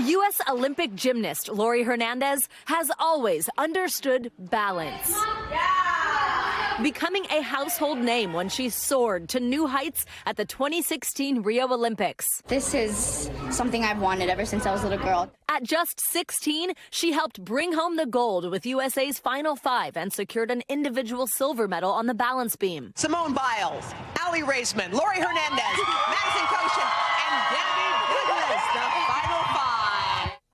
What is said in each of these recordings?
U.S. Olympic gymnast Laurie Hernandez has always understood balance. Becoming a household name when she soared to new heights at the 2016 Rio Olympics. This is something I've wanted ever since I was a little girl. At just 16, she helped bring home the gold with USA's Final Five and secured an individual silver medal on the balance beam. Simone Biles, Aly Raisman, Laurie Hernandez, Madison Koshin, and Debbie Douglas, the Final Five.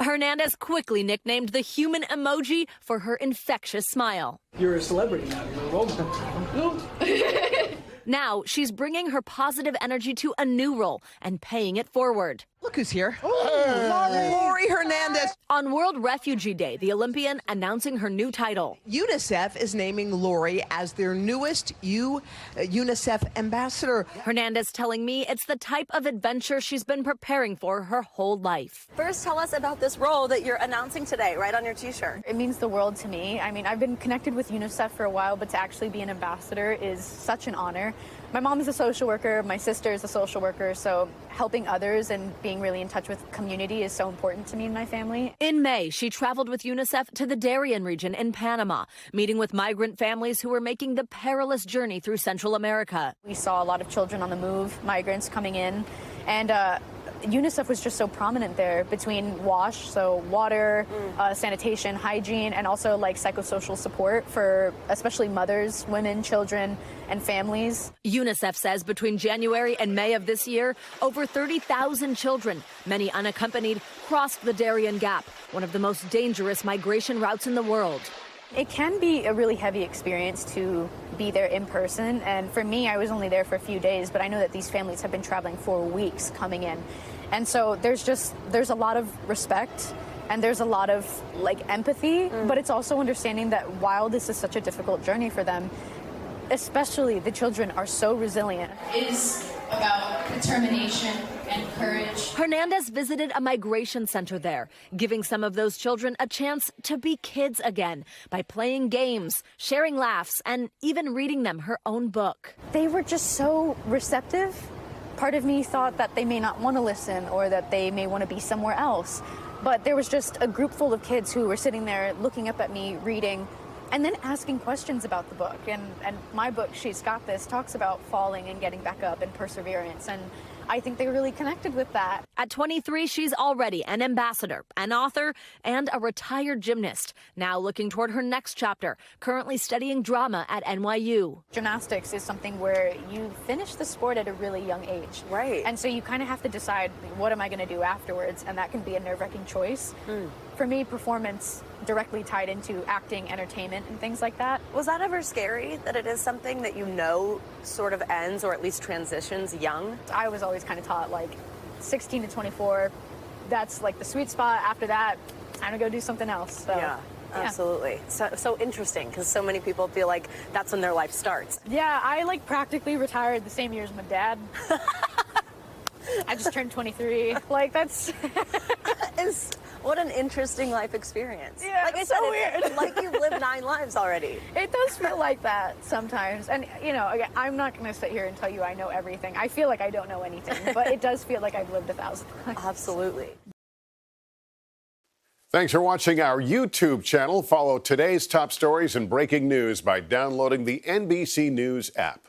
Hernandez quickly nicknamed the human emoji for her infectious smile. You're a celebrity now. You're a role model. Now she's bringing her positive energy to a new role and paying it forward. Look who's here. Laurie Hernandez. On World Refugee Day, the Olympian announcing her new title. UNICEF is naming Laurie as their newest UNICEF ambassador. Hernandez telling me it's the type of adventure she's been preparing for her whole life. First, tell us about this role that you're announcing today, right on your T-shirt. It means the world to me. I mean, I've been connected with UNICEF for a while, but to actually be an ambassador is such an honor. My mom is a social worker, my sister is a social worker, so helping others and being really in touch with community is so important to me and my family. In May, she traveled with UNICEF to the Darien region in Panama, meeting with migrant families who were making the perilous journey through Central America. We saw a lot of children on the move, migrants coming in, and UNICEF was just so prominent there between WASH, so water, sanitation, hygiene, and also like psychosocial support for especially mothers, women, children, and families. UNICEF says between January and May of this year, over 30,000 children, many unaccompanied, crossed the Darien Gap, one of the most dangerous migration routes in the world. It can be a really heavy experience to be there in person, and for me, I was only there for a few days, but I know that these families have been traveling for weeks coming in. And so there's a lot of respect and there's a lot of like empathy, but it's also understanding that while this is such a difficult journey for them, especially the children are so resilient. It is about determination and courage. Hernandez visited a migration center there, giving some of those children a chance to be kids again by playing games, sharing laughs, and even reading them her own book. They were just so receptive. Part of me thought that they may not want to listen or that they may want to be somewhere else. But there was just a group full of kids who were sitting there looking up at me, reading, and then asking questions about the book. And my book, She's Got This, talks about falling and getting back up and perseverance. And I think they really connected with that. At 23, she's already an ambassador, an author, and a retired gymnast. Now looking toward her next chapter, currently studying drama at NYU. Gymnastics is something where you finish the sport at a really young age. Right. And so you kind of have to decide, what am I going to do afterwards? And that can be a nerve-wracking choice. For me, performance directly tied into acting, entertainment, and things like that. Was that ever scary, that it is something that you know sort of ends or at least transitions young? I was always kind of taught like 16 to 24, that's like the sweet spot. After that, I'm gonna go do something else. So, yeah. Absolutely. So interesting, because so many people feel like that's when their life starts. Yeah, I like practically retired the same year as my dad. I just turned 23. Like that's what an interesting life experience. Yeah, like I said, so weird. It's like you've lived 9 lives already. It does feel like that sometimes. And, you know, again, I'm not going to sit here and tell you I know everything. I feel like I don't know anything, but it does feel like I've lived 1,000 lives. Absolutely. Thanks for watching our YouTube channel. Follow today's top stories and breaking news by downloading the NBC News app.